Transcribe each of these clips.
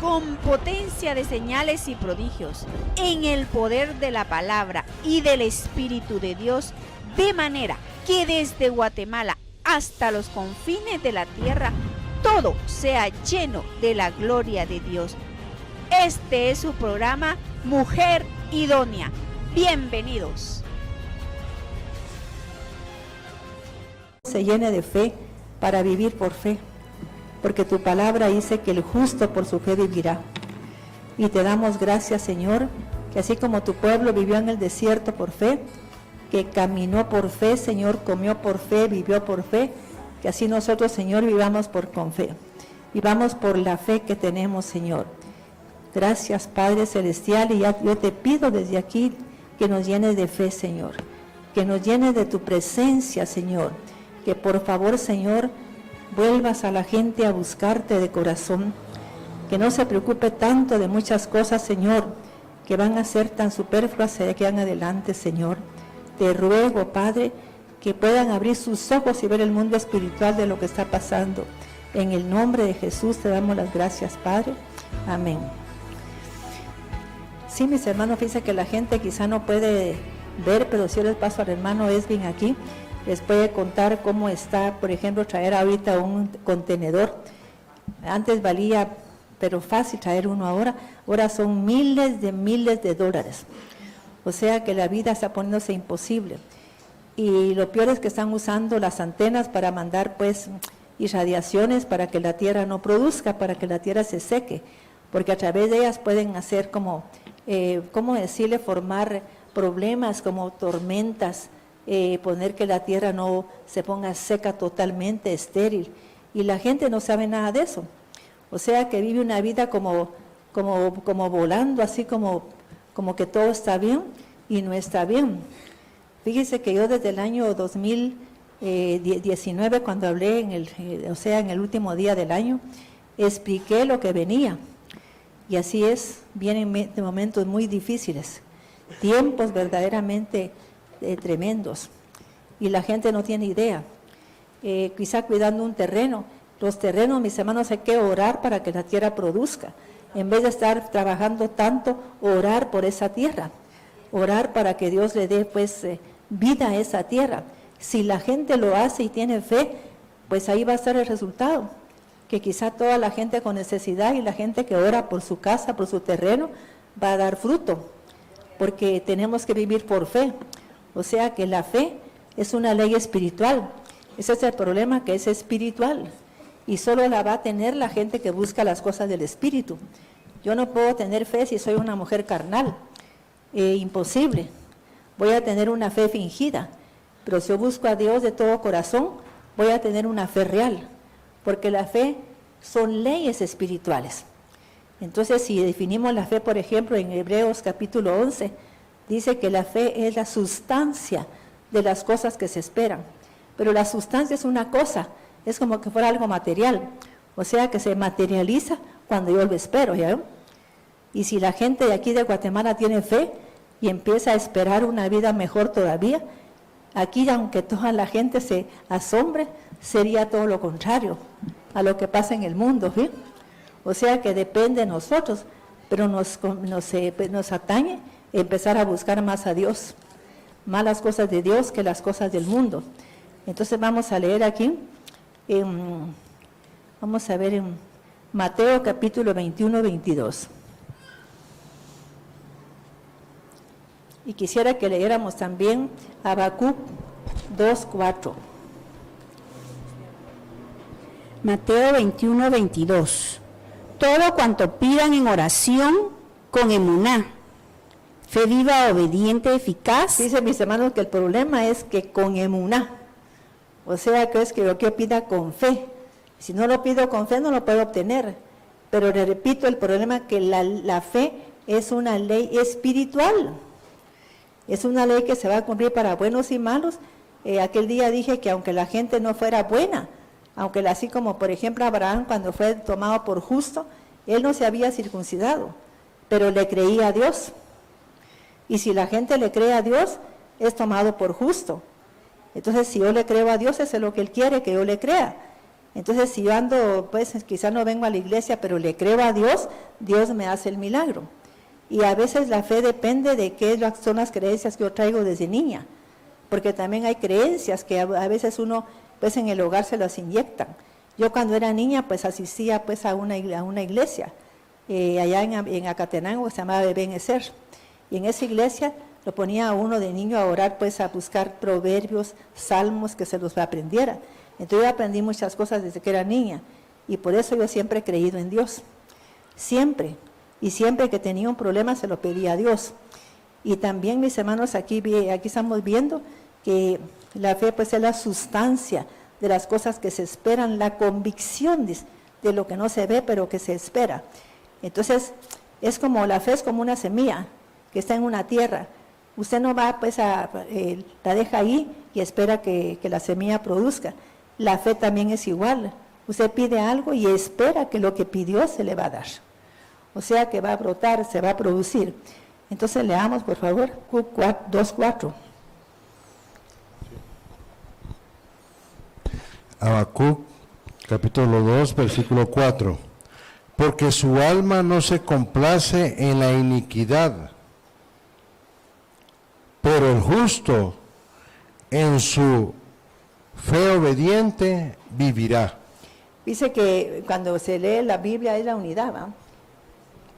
con potencia de señales y prodigios, en el poder de la palabra y del Espíritu de Dios, de manera que desde Guatemala hasta los confines de la tierra, todo sea lleno de la gloria de Dios. Este es su programa Mujer Idónea. Bienvenidos. Se llene de fe para vivir por fe, porque tu palabra dice que el justo por su fe vivirá. Y te damos gracias, Señor, que así como tu pueblo vivió en el desierto por fe, que caminó por fe, Señor, comió por fe, vivió por fe, que así nosotros, Señor, vivamos con fe. Vivamos por la fe que tenemos, Señor. Gracias, Padre Celestial, y yo te pido desde aquí que nos llenes de fe, Señor, que nos llenes de tu presencia, Señor, que por favor, Señor, vuelvas a la gente a buscarte de corazón, que no se preocupe tanto de muchas cosas, Señor, que van a ser tan superfluas de aquí en adelante, Señor. Te ruego, Padre, que puedan abrir sus ojos y ver el mundo espiritual de lo que está pasando. En el nombre de Jesús te damos las gracias, Padre. Amén. Sí, mis hermanos, fíjense que la gente quizá no puede ver, pero si yo les paso al hermano Esvin aquí, les puede contar cómo está, por ejemplo, traer ahorita un contenedor. Antes valía, pero fácil traer uno ahora son miles de dólares. O sea que la vida está poniéndose imposible. Y lo peor es que están usando las antenas para mandar pues irradiaciones para que la tierra no produzca, para que la tierra se seque, porque a través de ellas pueden hacer como, ¿cómo decirle?, formar problemas como tormentas, poner que la tierra no se ponga seca totalmente, estéril, y la gente no sabe nada de eso. O sea que vive una vida como volando, así como que todo está bien y no está bien. Fíjese que yo desde el año 2019, cuando hablé en el último día del año, expliqué lo que venía. Y así es, vienen de momentos muy difíciles, tiempos verdaderamente tremendos. Y la gente no tiene idea. Quizá cuidando un terreno. Los terrenos, mis hermanos, hay que orar para que la tierra produzca. En vez de estar trabajando tanto, orar por esa tierra. Orar para que Dios le dé pues vida a esa tierra. Si la gente lo hace y tiene fe, pues ahí va a estar el resultado. Que quizá toda la gente con necesidad y la gente que ora por su casa, por su terreno, va a dar fruto. Porque tenemos que vivir por fe. O sea que la fe es una ley espiritual. Ese es el problema, que es espiritual. Y solo la va a tener la gente que busca las cosas del espíritu. Yo no puedo tener fe si soy una mujer carnal. Imposible. Voy a tener una fe fingida. Pero si yo busco a Dios de todo corazón, voy a tener una fe real. Porque la fe son leyes espirituales. Entonces, si definimos la fe, por ejemplo, en Hebreos capítulo 11, dice que la fe es la sustancia de las cosas que se esperan. Pero la sustancia es una cosa, es como que fuera algo material. O sea que se materializa cuando yo lo espero, ¿ya? Y si la gente de aquí de Guatemala tiene fe y empieza a esperar una vida mejor todavía, aquí, aunque toda la gente se asombre, sería todo lo contrario a lo que pasa en el mundo, ¿sí? O sea que depende de nosotros, pero nos atañe empezar a buscar más a Dios, más las cosas de Dios que las cosas del mundo. Entonces vamos a leer aquí, vamos a ver en Mateo capítulo 21-22. Y quisiera que leyéramos también Habacuc 2:4. Mateo 21-22. Todo cuanto pidan en oración con emuná, fe viva, obediente, eficaz. Dice, mis hermanos, que el problema es que con emuná, o sea que es que lo que pida con fe. Si no lo pido con fe no lo puedo obtener. Pero le repito, el problema es que la fe es una ley espiritual. Es una ley que se va a cumplir para buenos y malos. Aquel día dije que aunque la gente no fuera buena, aunque así como por ejemplo Abraham cuando fue tomado por justo, él no se había circuncidado, pero le creía a Dios. Y si la gente le cree a Dios, es tomado por justo. Entonces si yo le creo a Dios, eso es lo que Él quiere, que yo le crea. Entonces, si yo ando, pues quizá no vengo a la iglesia, pero le creo a Dios, Dios me hace el milagro. Y a veces la fe depende de qué son las creencias que yo traigo desde niña, porque también hay creencias que a veces uno, pues en el hogar se las inyectan. Yo cuando era niña, pues asistía pues a una iglesia, allá en Acatenango, se llamaba Ebenezer, y en esa iglesia lo ponía a uno de niño a orar, pues a buscar proverbios, salmos, que se los aprendiera. Entonces yo aprendí muchas cosas desde que era niña, y por eso yo siempre he creído en Dios, siempre, y siempre que tenía un problema se lo pedía a Dios. Y también, mis hermanos, aquí estamos viendo que la fe pues es la sustancia de las cosas que se esperan, la convicción de lo que no se ve, pero que se espera. Entonces, es como, la fe es como una semilla que está en una tierra. Usted no va, pues, la deja ahí y espera que la semilla produzca. La fe también es igual. Usted pide algo y espera que lo que pidió se le va a dar. O sea, que va a brotar, se va a producir. Entonces, leamos, por favor, Habacuc 2:4. Habacuc, capítulo 2, versículo 4. Porque su alma no se complace en la iniquidad, pero el justo en su fe obediente vivirá. Dice que cuando se lee la Biblia es la unidad, ¿va?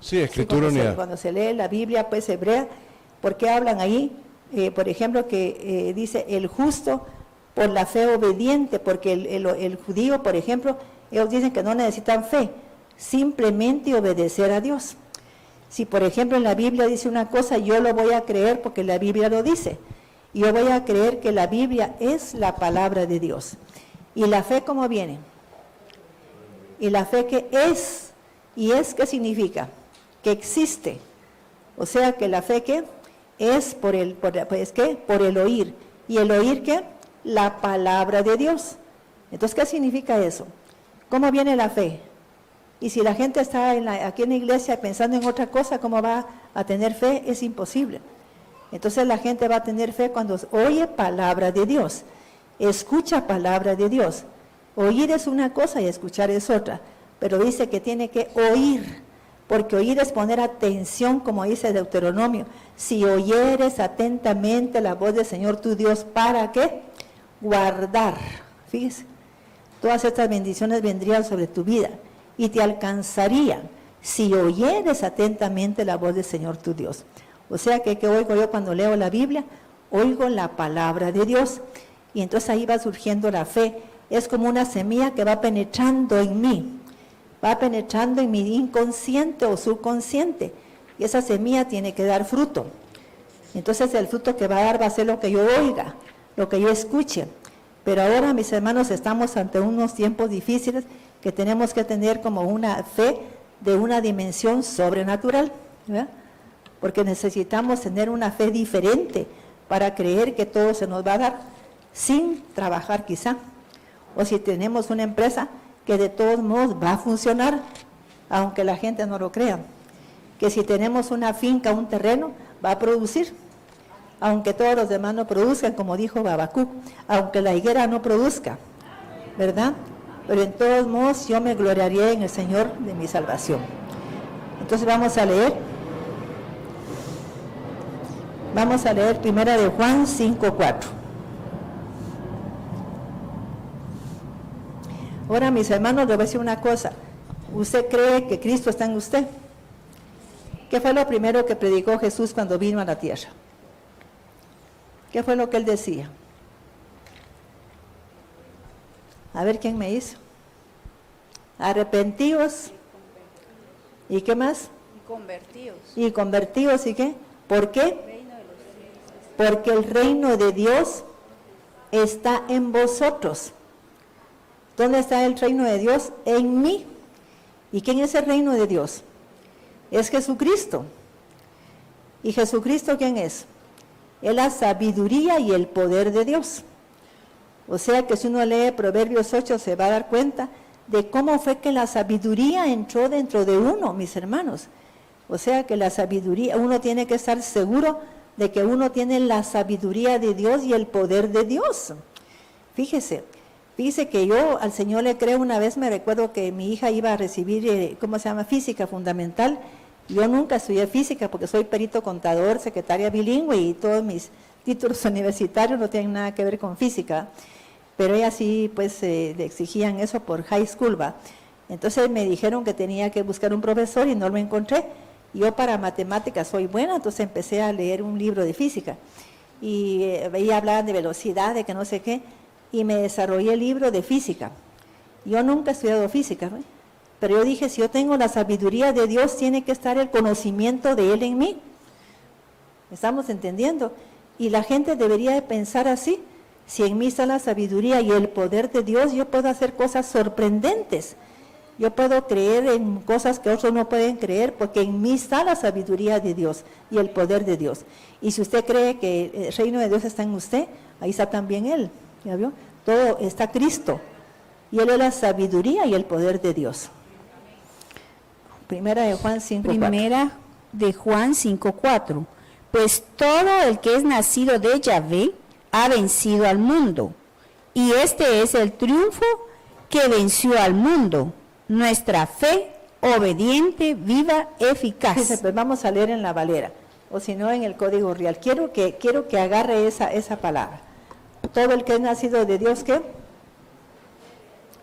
Sí, escritura unidad. Cuando se lee la Biblia, pues hebrea, ¿por qué hablan ahí? Por ejemplo, que dice el justo por la fe obediente, porque el judío, por ejemplo, ellos dicen que no necesitan fe, simplemente obedecer a Dios. Si, por ejemplo, en la Biblia dice una cosa, yo lo voy a creer porque la Biblia lo dice. Y yo voy a creer que la Biblia es la palabra de Dios. ¿Y la fe cómo viene? Y la fe que es, ¿y es qué significa? Que existe. O sea que la fe que es por el oír. ¿Y el oír qué? La palabra de Dios. Entonces, ¿qué significa eso? ¿Cómo viene la fe? Y si la gente está aquí en la iglesia pensando en otra cosa, ¿cómo va a tener fe? Es imposible. Entonces la gente va a tener fe cuando oye palabra de Dios, escucha palabra de Dios. Oír es una cosa y escuchar es otra, pero dice que tiene que oír, porque oír es poner atención, como dice Deuteronomio. Si oyeres atentamente la voz del Señor tu Dios, ¿para qué? Guardar. Fíjese, todas estas bendiciones vendrían sobre tu vida y te alcanzarían si oyeres atentamente la voz del Señor tu Dios. O sea que oigo yo cuando leo la Biblia, oigo la palabra de Dios, y entonces ahí va surgiendo la fe. Es como una semilla que va penetrando en mí, va penetrando en mi inconsciente o subconsciente, y esa semilla tiene que dar fruto. Entonces el fruto que va a dar va a ser lo que yo oiga, lo que yo escuche. Pero ahora, mis hermanos, estamos ante unos tiempos difíciles que tenemos que tener como una fe de una dimensión sobrenatural, ¿verdad? Porque necesitamos tener una fe diferente para creer que todo se nos va a dar sin trabajar quizá. O si tenemos una empresa que de todos modos va a funcionar, aunque la gente no lo crea. Que si tenemos una finca, un terreno, va a producir, aunque todos los demás no produzcan, como dijo Habacuc, aunque la higuera no produzca, ¿verdad? Pero en todos modos yo me gloriaré en el Señor de mi salvación. Entonces vamos a leer 1 de Juan 5:4. Ahora, mis hermanos, les voy a decir una cosa. ¿Usted cree que Cristo está en usted? ¿Qué fue lo primero que predicó Jesús cuando vino a la tierra? ¿Qué fue lo que él decía? A ver quién me hizo. Arrepentíos. ¿Y qué más? Y convertíos. ¿Y qué? ¿Por qué? Porque el reino de Dios está en vosotros. ¿Dónde está el reino de Dios? En mí. ¿Y quién es el reino de Dios? Es Jesucristo. ¿Y Jesucristo quién es? Es la sabiduría y el poder de Dios. O sea que si uno lee Proverbios 8 se va a dar cuenta de cómo fue que la sabiduría entró dentro de uno, mis hermanos. O sea que la sabiduría, uno tiene que estar seguro de que uno tiene la sabiduría de Dios y el poder de Dios. Fíjese, Fíjese que yo al Señor le creo. Una vez me recuerdo que mi hija iba a recibir, física fundamental. Yo nunca estudié física porque soy perito contador, secretaria bilingüe y todos mis títulos universitarios no tienen nada que ver con física. Pero ella sí, pues, le exigían eso por high school, ¿va? Entonces me dijeron que tenía que buscar un profesor y no lo encontré. Yo para matemáticas soy buena, entonces empecé a leer un libro de física. Y veía hablar de velocidad, de que no sé qué, y me desarrollé el libro de física. Yo nunca he estudiado física, ¿no? Pero yo dije, si yo tengo la sabiduría de Dios, tiene que estar el conocimiento de Él en mí. ¿Estamos entendiendo? Y la gente debería de pensar así. Si en mí está la sabiduría y el poder de Dios, yo puedo hacer cosas sorprendentes. Yo puedo creer en cosas que otros no pueden creer, porque en mí está la sabiduría de Dios y el poder de Dios. Y si usted cree que el reino de Dios está en usted, ahí está también Él. ¿Ya vio? Todo está Cristo. Y Él es la sabiduría y el poder de Dios. Primera de Juan 5:4. Primera de Juan 5:4. Pues todo el que es nacido de Yahvé ha vencido al mundo. Y este es el triunfo que venció al mundo. Nuestra fe obediente, viva, eficaz. Dice, pues vamos a leer en la Valera, o si no en el Código Real. Quiero que agarre esa palabra. Todo el que es nacido de Dios, ¿qué?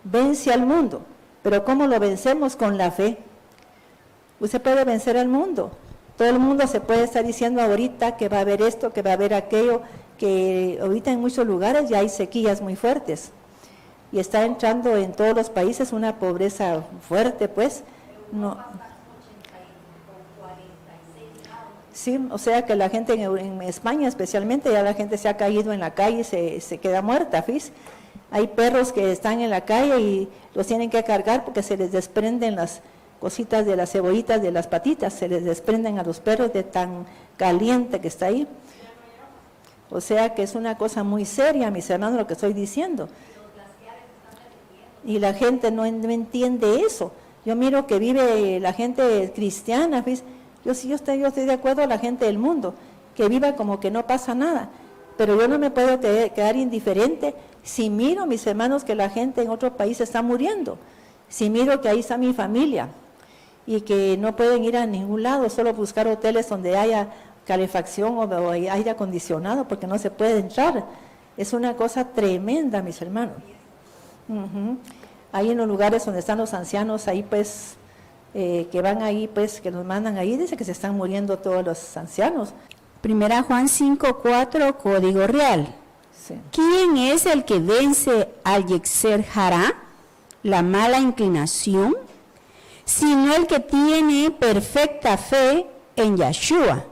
Vence al mundo. Pero ¿cómo lo vencemos? Con la fe. Usted puede vencer al mundo. Todo el mundo se puede estar diciendo ahorita que va a haber esto, que va a haber aquello, que ahorita en muchos lugares ya hay sequías muy fuertes. Y está entrando en todos los países una pobreza fuerte, pues. No. Sí, o sea que la gente en España especialmente, ya la gente se ha caído en la calle, se queda muerta, ¿fis? Hay perros que están en la calle y los tienen que cargar porque se les desprenden las cositas de las cebollitas de las patitas, se les desprenden a los perros de tan caliente que está ahí. O sea que es una cosa muy seria, mis hermanos, lo que estoy diciendo. Y la gente no entiende eso. Yo miro que vive la gente cristiana, ¿ves? Yo estoy de acuerdo a la gente del mundo, que viva como que no pasa nada. Pero yo no me puedo quedar indiferente si miro, mis hermanos, que la gente en otro país está muriendo. Si miro que ahí está mi familia y que no pueden ir a ningún lado, solo buscar hoteles donde haya calefacción o aire acondicionado, porque no se puede entrar. Es una cosa tremenda, mis hermanos. Ahí en los lugares donde están los ancianos, ahí pues, que van ahí, pues, que nos mandan ahí, dice que se están muriendo todos los ancianos. Primera Juan 5:4, Código Real. Sí. ¿Quién es el que vence al Yetzer Hará, la mala inclinación? Sino el que tiene perfecta fe en Yahshua,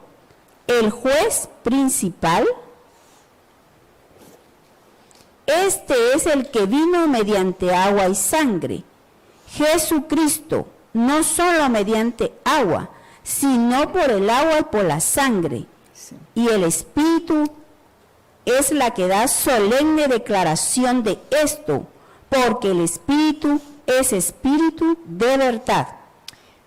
el juez principal. Este es el que vino mediante agua y sangre, Jesucristo, no solo mediante agua, sino por el agua y por la sangre. Sí. Y el Espíritu es la que da solemne declaración de esto, porque el Espíritu es Espíritu de verdad.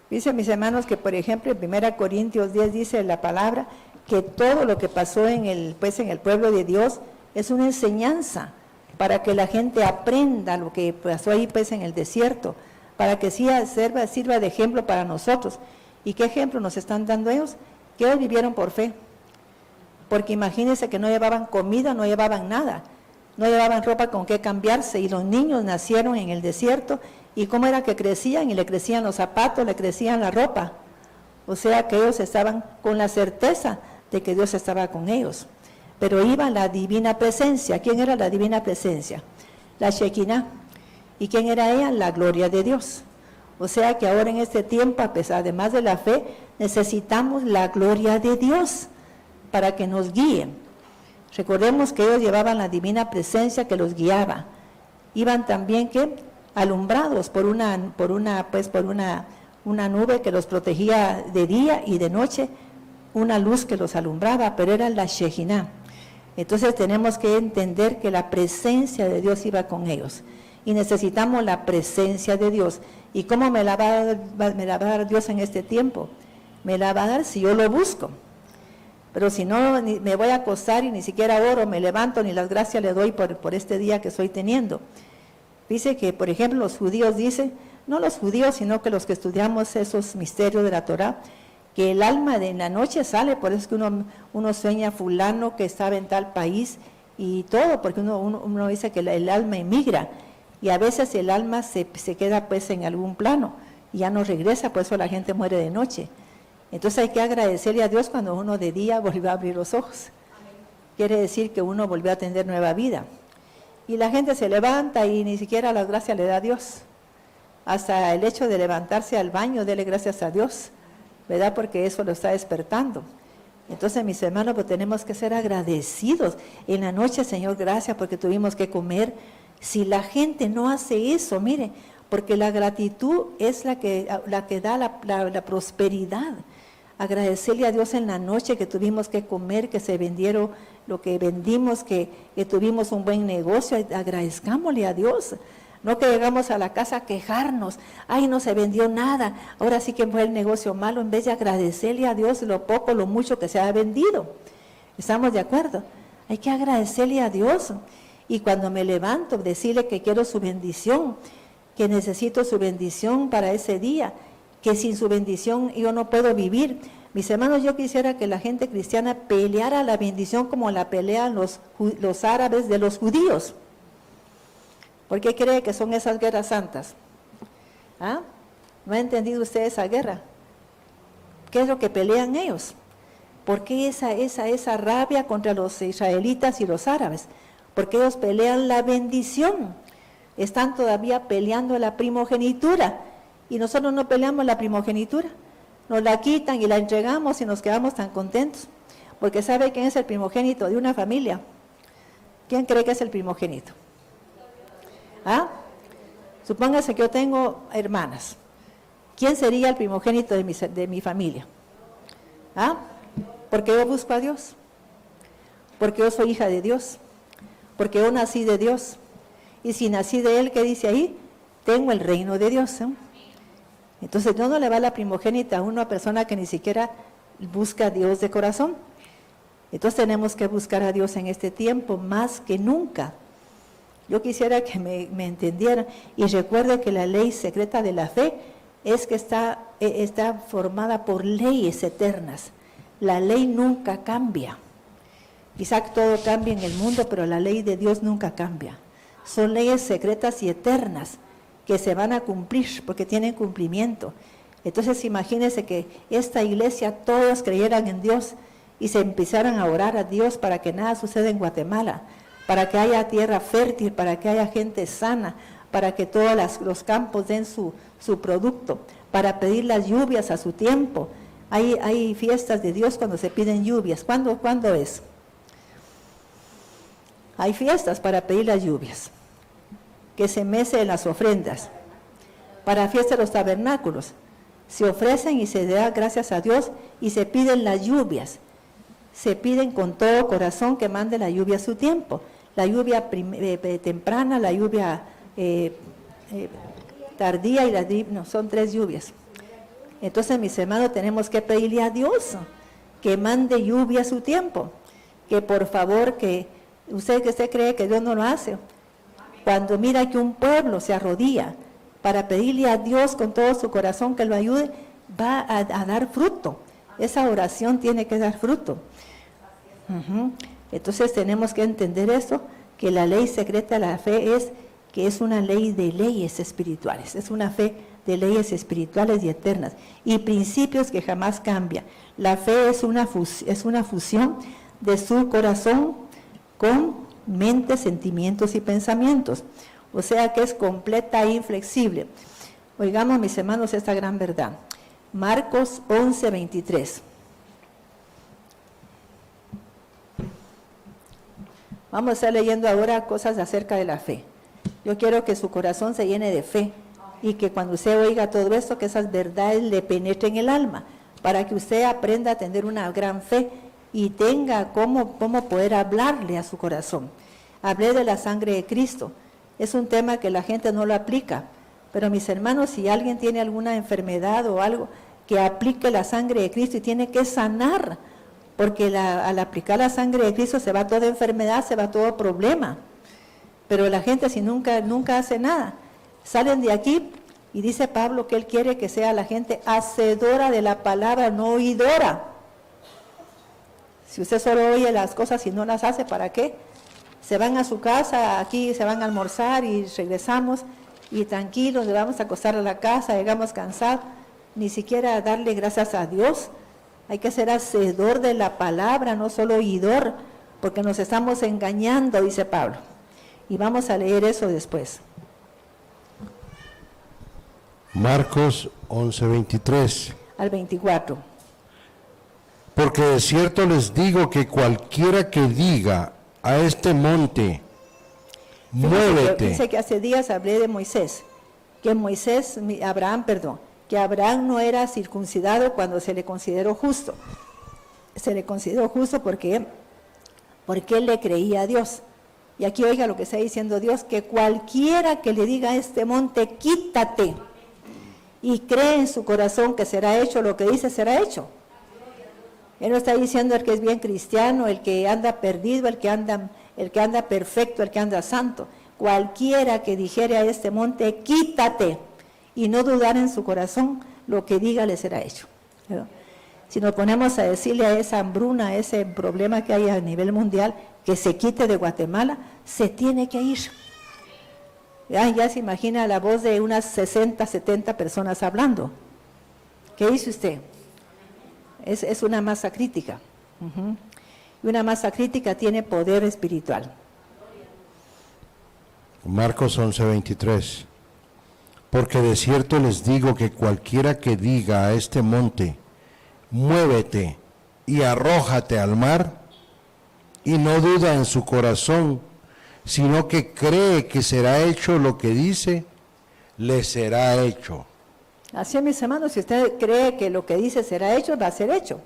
Dice, mis hermanos, que por ejemplo en 1 Corintios 10 dice la palabra que todo lo que pasó en el pueblo de Dios es una enseñanza para que la gente aprenda lo que pasó ahí pues en el desierto, para que sirva de ejemplo para nosotros. ¿Y qué ejemplo nos están dando ellos? Que ellos vivieron por fe. Porque imagínense que no llevaban comida, no llevaban nada, no llevaban ropa con qué cambiarse, y los niños nacieron en el desierto, y cómo era que crecían, y le crecían los zapatos, le crecían la ropa. O sea que ellos estaban con la certeza de que Dios estaba con ellos. Pero iba la divina presencia. ¿Quién era la divina presencia? La Shekinah. ¿Y quién era ella? La gloria de Dios. O sea que ahora en este tiempo, además de la fe, necesitamos la gloria de Dios para que nos guíen. Recordemos que ellos llevaban la divina presencia que los guiaba. Iban también alumbrados por una nube que los protegía de día y de noche, una luz que los alumbraba, pero era la Shekinah. Entonces tenemos que entender que la presencia de Dios iba con ellos. Y necesitamos la presencia de Dios. ¿Y cómo me la va a dar Dios en este tiempo? Me la va a dar si yo lo busco. Pero si no, me voy a acostar y ni siquiera oro, me levanto, ni las gracias le doy por este día que estoy teniendo. Dice que, por ejemplo, los judíos dicen, no los judíos, sino que los que estudiamos esos misterios de la Torá, que el alma en la noche sale, por eso es que uno sueña fulano que estaba en tal país y todo, porque uno dice que el alma emigra, y a veces el alma se queda pues en algún plano, y ya no regresa, por eso la gente muere de noche. Entonces hay que agradecerle a Dios cuando uno de día volvió a abrir los ojos. Quiere decir que uno volvió a tener nueva vida. Y la gente se levanta y ni siquiera las gracias le da a Dios. Hasta el hecho de levantarse al baño, dele gracias a Dios, ¿verdad? Porque eso lo está despertando. Entonces, mis hermanos, pues tenemos que ser agradecidos. En la noche, Señor, gracias porque tuvimos que comer. Si la gente no hace eso, mire, porque la gratitud es la que da la prosperidad. Agradecerle a Dios en la noche que tuvimos que comer, que se vendieron lo que vendimos, que tuvimos un buen negocio, agradezcámosle a Dios. No que llegamos a la casa a quejarnos, ay, no se vendió nada, ahora sí que fue el negocio malo, en vez de agradecerle a Dios lo poco, lo mucho que se ha vendido. ¿Estamos de acuerdo? Hay que agradecerle a Dios. Y cuando me levanto, decirle que quiero su bendición, que necesito su bendición para ese día, que sin su bendición yo no puedo vivir. Mis hermanos, yo quisiera que la gente cristiana peleara la bendición como la pelean los árabes de los judíos. ¿Por qué cree que son esas guerras santas? ¿Ah? ¿No ha entendido usted esa guerra? ¿Qué es lo que pelean ellos? ¿Por qué esa rabia contra los israelitas y los árabes? Porque ellos pelean la bendición. Están todavía peleando la primogenitura. Y nosotros no peleamos la primogenitura. Nos la quitan y la entregamos y nos quedamos tan contentos. Porque ¿sabe quién es el primogénito de una familia? ¿Quién cree que es el primogénito? ¿Ah? Supóngase que yo tengo hermanas. ¿Quién sería el primogénito de mi familia? ¿Ah? Porque yo busco a Dios. Porque yo soy hija de Dios. Porque yo nací de Dios. Y si nací de Él, ¿qué dice ahí? Tengo el reino de Dios. Entonces, no le va la primogénita a una persona que ni siquiera busca a Dios de corazón. Entonces, tenemos que buscar a Dios en este tiempo más que nunca. Yo quisiera que me entendieran. Y recuerde que la ley secreta de la fe es que está formada por leyes eternas. La ley nunca cambia. Quizá todo cambia en el mundo, pero la ley de Dios nunca cambia. Son leyes secretas y eternas que se van a cumplir porque tienen cumplimiento. Entonces imagínense que esta iglesia todos creyeran en Dios y se empezaran a orar a Dios para que nada suceda en Guatemala, para que haya tierra fértil, para que haya gente sana, para que todos los campos den su producto, para pedir las lluvias a su tiempo. Hay fiestas de Dios cuando se piden lluvias. ¿Cuándo es? Hay fiestas para pedir las lluvias, que se mece en las ofrendas, para fiesta de los tabernáculos. Se ofrecen y se da gracias a Dios y se piden las lluvias. Se piden con todo corazón que mande la lluvia a su tiempo. La lluvia temprana, la lluvia tardía y son 3 lluvias. Entonces, mis hermanos, tenemos que pedirle a Dios que mande lluvia a su tiempo. Que por favor, que usted cree que Dios no lo hace. Cuando mira que un pueblo se arrodilla para pedirle a Dios con todo su corazón que lo ayude, va a dar fruto. Esa oración tiene que dar fruto. Entonces tenemos que entender eso, que la ley secreta de la fe es una ley de leyes espirituales, es una fe de leyes espirituales y eternas, y principios que jamás cambian. La fe es una fusión de su corazón con mente, sentimientos y pensamientos. O sea que es completa e inflexible. Oigamos, mis hermanos, esta gran verdad. Marcos 11:23. Vamos a estar leyendo ahora cosas acerca de la fe. Yo quiero que su corazón se llene de fe y que cuando usted oiga todo esto, que esas verdades le penetren el alma, para que usted aprenda a tener una gran fe y tenga cómo poder hablarle a su corazón. Hablé de la sangre de Cristo. Es un tema que la gente no lo aplica, pero mis hermanos, si alguien tiene alguna enfermedad o algo, que aplique la sangre de Cristo y tiene que sanar, porque al aplicar la sangre de Cristo se va toda enfermedad, se va todo problema. Pero la gente si nunca hace nada, salen de aquí y dice Pablo que él quiere que sea la gente hacedora de la palabra, no oidora. Si usted solo oye las cosas y no las hace, ¿para qué? Se van a su casa, aquí se van a almorzar y regresamos y tranquilos, le vamos a acostar a la casa, llegamos cansados, ni siquiera darle gracias a Dios. Hay que ser hacedor de la palabra, no solo oidor, porque nos estamos engañando, dice Pablo. Y vamos a leer eso después. Marcos 11:23. Al 24. Porque de cierto les digo que cualquiera que diga a este monte, muévete. Dice que hace días hablé de Moisés, que Abraham no era circuncidado cuando se le consideró justo. Se le consideró justo porque él le creía a Dios. Y aquí oiga lo que está diciendo Dios, que cualquiera que le diga a este monte, quítate, y cree en su corazón que será hecho lo que dice, será hecho. Él no está diciendo el que es bien cristiano, el que anda perdido, el que anda perfecto, el que anda santo. Cualquiera que dijere a este monte, quítate, y no dudar en su corazón, lo que diga le será hecho. ¿Verdad? Si nos ponemos a decirle a esa hambruna, a ese problema que hay a nivel mundial, que se quite de Guatemala, se tiene que ir. Ya se imagina la voz de unas 60, 70 personas hablando. ¿Qué dice usted? Es una masa crítica. Y una masa crítica tiene poder espiritual. Marcos 11:23. Porque de cierto les digo que cualquiera que diga a este monte, muévete y arrójate al mar, y no duda en su corazón, sino que cree que será hecho lo que dice, le será hecho. Así, mis hermanos, si usted cree que lo que dice será hecho, va a ser hecho.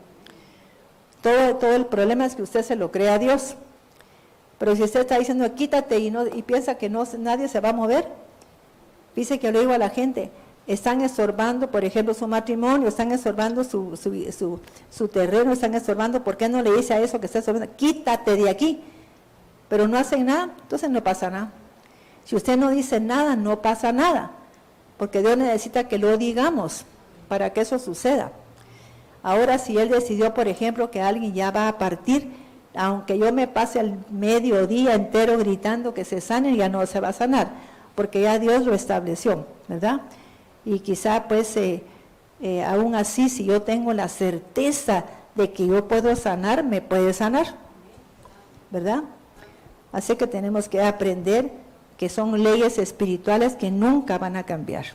Todo el problema es que usted se lo cree a Dios. Pero si usted está diciendo quítate y piensa que nadie se va a mover, dice que le digo a la gente, están estorbando, por ejemplo, su matrimonio, están estorbando su terreno, están estorbando, ¿por qué no le dice a eso que está estorbando? Quítate de aquí. Pero no hacen nada, entonces no pasa nada. Si usted no dice nada, no pasa nada, porque Dios necesita que lo digamos para que eso suceda. Ahora, si Él decidió, por ejemplo, que alguien ya va a partir, aunque yo me pase el mediodía entero gritando que se sane, ya no se va a sanar, porque ya Dios lo estableció, ¿verdad? Y quizá pues aún así, si yo tengo la certeza de que yo puedo sanar, me puede sanar, ¿verdad? Así que tenemos que aprender que son leyes espirituales que nunca van a cambiar.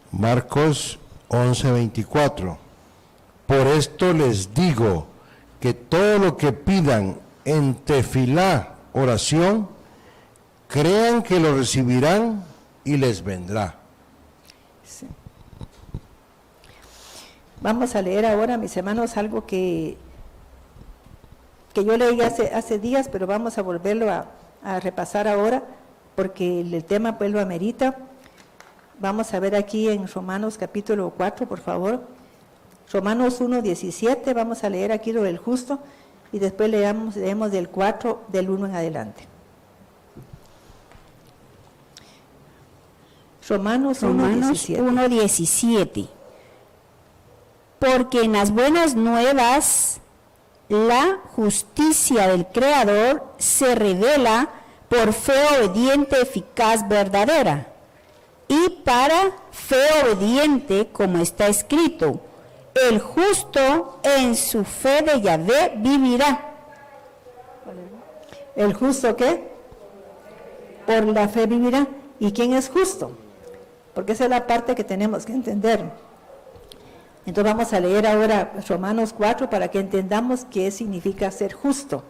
Marcos 11:24. Por esto les digo que todo lo que pidan en tefilá, oración, crean que lo recibirán y les vendrá. Sí. Vamos a leer ahora, mis hermanos, algo que yo leí hace días, pero vamos a volverlo a repasar ahora, porque el tema pues lo amerita. Vamos a ver aquí en Romanos capítulo 4, por favor. Romanos 1:17, vamos a leer aquí lo del justo, y después leemos del 4, del 1 en adelante. Romanos 1:17. Porque en las buenas nuevas la justicia del Creador se revela por fe obediente, eficaz, verdadera. Y para fe obediente, como está escrito, el justo en su fe de Yahvé vivirá. ¿El justo qué? Por la fe vivirá. ¿Y quién es justo? Porque esa es la parte que tenemos que entender. Entonces vamos a leer ahora Romanos 4 para que entendamos qué significa ser justo.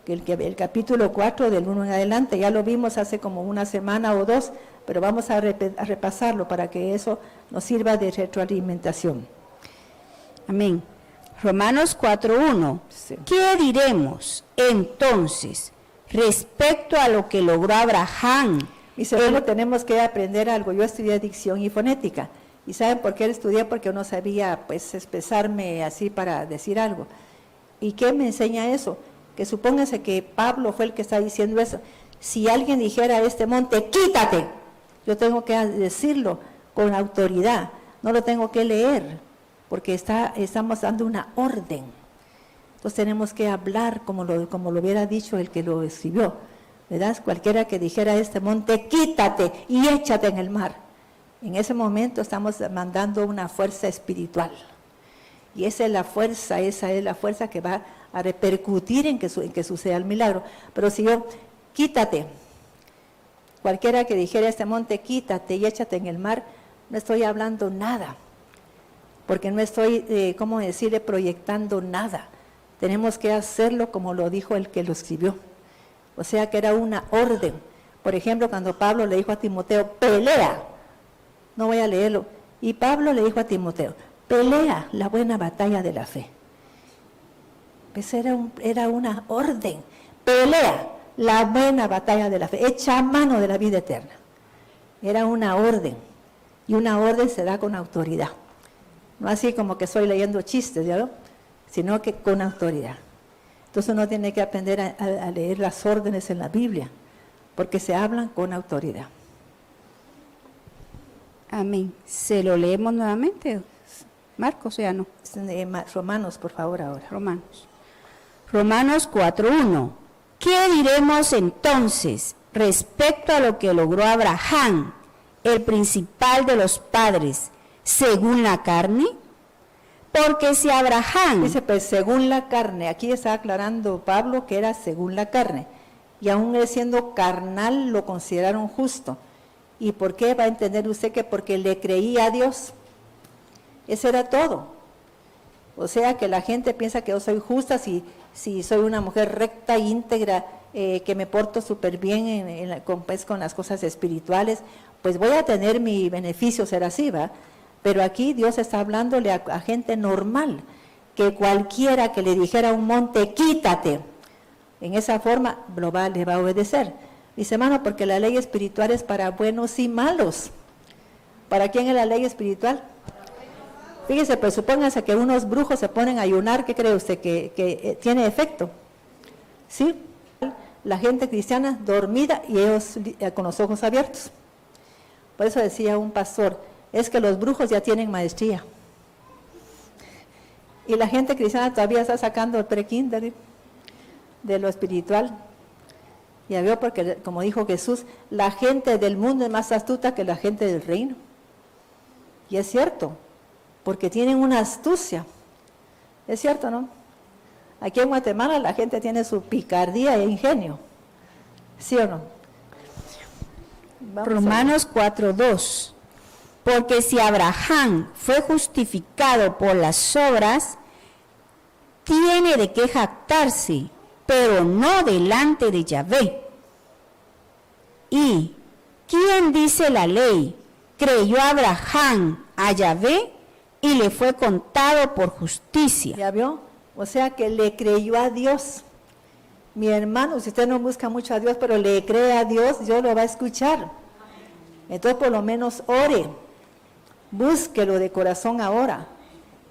El capítulo 4 del 1 en adelante, ya lo vimos hace como una semana o dos, pero vamos a repasarlo para que eso nos sirva de retroalimentación. Amén. Romanos 4:1. Sí. ¿Qué diremos entonces respecto a lo que logró Abraham? Y segundo, tenemos que aprender algo. Yo estudié dicción y fonética. ¿Y saben por qué lo estudié? Porque yo no sabía pues expresarme así para decir algo. ¿Y qué me enseña eso? Que que supóngase que Pablo fue el que está diciendo eso. Si alguien dijera a este monte, quítate, yo tengo que decirlo con autoridad, no lo tengo que leer, porque estamos dando una orden. Entonces tenemos que hablar como lo hubiera dicho el que lo escribió, ¿verdad? Cualquiera que dijera a este monte, quítate y échate en el mar. En ese momento estamos mandando una fuerza espiritual. Y esa es la fuerza que va a repercutir en que suceda el milagro. Pero si yo, quítate, cualquiera que dijera a este monte, quítate y échate en el mar, no estoy hablando nada, porque no estoy, proyectando nada. Tenemos que hacerlo como lo dijo el que lo escribió. O sea que era una orden. Por ejemplo, cuando Pablo le dijo a Timoteo, pelea, no voy a leerlo, y Pablo le dijo a Timoteo, pelea la buena batalla de la fe. Pues era una orden, pelea la buena batalla de la fe, echa mano de la vida eterna. Era una orden, y una orden se da con autoridad. No así como que estoy leyendo chistes, ¿ya lo? Sino que con autoridad. Entonces uno tiene que aprender a leer las órdenes en la Biblia, porque se hablan con autoridad. Amén. ¿Se lo leemos nuevamente? Marcos, ya no. Romanos, por favor, ahora. Romanos 4:1. ¿Qué diremos entonces respecto a lo que logró Abraham, el principal de los padres, según la carne? Porque si Abraham... Dice, pues según la carne, aquí está aclarando Pablo que era según la carne, y aún él siendo carnal lo consideraron justo. ¿Y por qué? Va a entender usted que porque le creía a Dios. Eso era todo. O sea que la gente piensa que yo soy justa si soy una mujer recta, íntegra, que me porto súper bien con las cosas espirituales, pues voy a tener mi beneficio ser así, ¿va? Pero aquí Dios está hablándole a gente normal, que cualquiera que le dijera a un monte, quítate, en esa forma le va a obedecer. Dice, hermano, porque la ley espiritual es para buenos y malos. ¿Para quién es la ley espiritual? Fíjese, pues supóngase que unos brujos se ponen a ayunar, ¿qué cree usted? Que tiene efecto. ¿Sí? La gente cristiana dormida y ellos con los ojos abiertos. Por eso decía un pastor, es que los brujos ya tienen maestría. Y la gente cristiana todavía está sacando el pre-kinder de lo espiritual. Ya veo, porque como dijo Jesús, la gente del mundo es más astuta que la gente del reino. Y es cierto, porque tienen una astucia. Es cierto, ¿no? Aquí en Guatemala la gente tiene su picardía e ingenio. ¿Sí o no? Romanos 4:2. Porque si Abraham fue justificado por las obras, tiene de qué jactarse, pero no delante de Yahvé. ¿Y quién dice la ley? Creyó Abraham a Yahvé y le fue contado por justicia. ¿Ya vio? O sea que le creyó a Dios. Mi hermano, si usted no busca mucho a Dios, pero le cree a Dios, Dios lo va a escuchar. Entonces por lo menos ore, búsquelo de corazón ahora.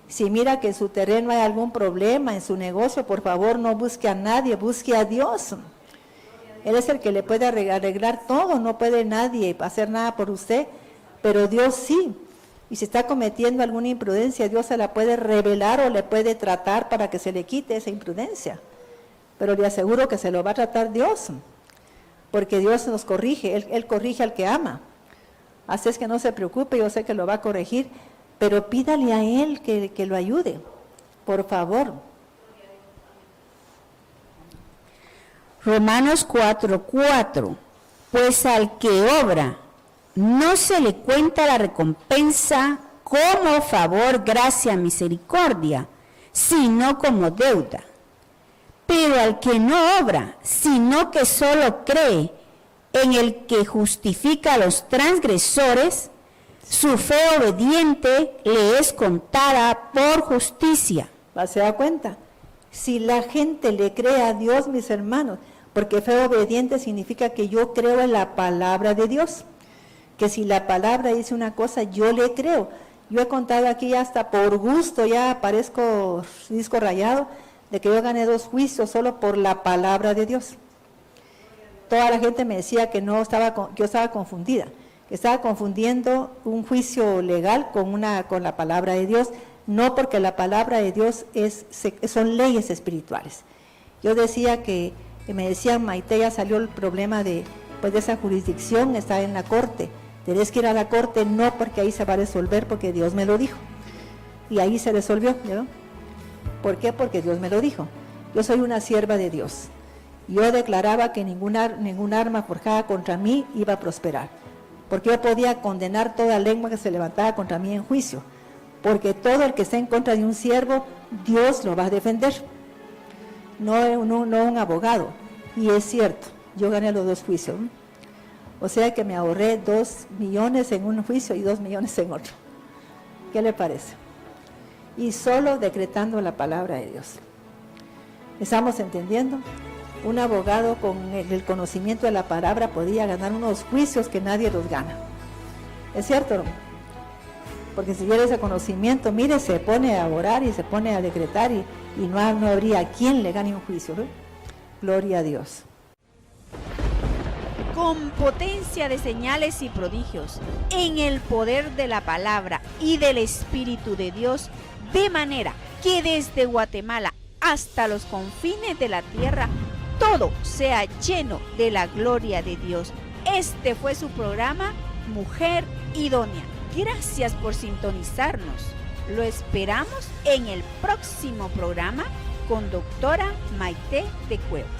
Si mira que en su terreno hay algún problema, en su negocio, por favor no busque a nadie, busque a Dios. Él es el que le puede arreglar todo, no puede nadie hacer nada por usted, pero Dios sí. Y si está cometiendo alguna imprudencia, Dios se la puede revelar o le puede tratar para que se le quite esa imprudencia. Pero le aseguro que se lo va a tratar Dios, porque Dios nos corrige, Él corrige al que ama. Así es que no se preocupe, yo sé que lo va a corregir, pero pídale a Él que lo ayude, por favor. Romanos 4:4. Pues al que obra, no se le cuenta la recompensa como favor, gracia, misericordia, sino como deuda. Pero al que no obra, sino que solo cree en el que justifica a los transgresores, su fe obediente le es contada por justicia. ¿Se da cuenta? Si la gente le cree a Dios, mis hermanos, porque fe obediente significa que yo creo en la palabra de Dios, que si la palabra dice una cosa, yo le creo. Yo he contado aquí hasta por gusto, ya parezco disco rayado, de que yo gané 2 juicios solo por la palabra de Dios. Toda la gente me decía que yo estaba confundida, que estaba confundiendo un juicio legal con la palabra de Dios, no, porque la palabra de Dios son leyes espirituales. Yo decía que me decían, Maite, ya salió el problema de esa jurisdicción, está en la corte, tenés que ir a la corte, no, porque ahí se va a resolver, porque Dios me lo dijo. Y ahí se resolvió, ¿no? ¿Por qué? Porque Dios me lo dijo. Yo soy una sierva de Dios. Yo declaraba que ningún arma forjada contra mí iba a prosperar, porque yo podía condenar toda lengua que se levantaba contra mí en juicio, porque todo el que esté en contra de un siervo, Dios lo va a defender, no un abogado. Y es cierto, yo gané los 2 juicios, ¿no? O sea que me ahorré 2 millones en un juicio y 2 millones en otro. ¿Qué le parece? Y solo decretando la palabra de Dios. ¿Estamos entendiendo? Un abogado con el conocimiento de la palabra podía ganar unos juicios que nadie los gana. ¿Es cierto, no? Porque si tiene ese conocimiento, mire, se pone a orar y se pone a decretar y no habría quien le gane un juicio, ¿no? Gloria a Dios. Con potencia de señales y prodigios, en el poder de la palabra y del Espíritu de Dios, de manera que desde Guatemala hasta los confines de la tierra, todo sea lleno de la gloria de Dios. Este fue su programa, Mujer Idónea. Gracias por sintonizarnos. Lo esperamos en el próximo programa con doctora Maite de Cuevas.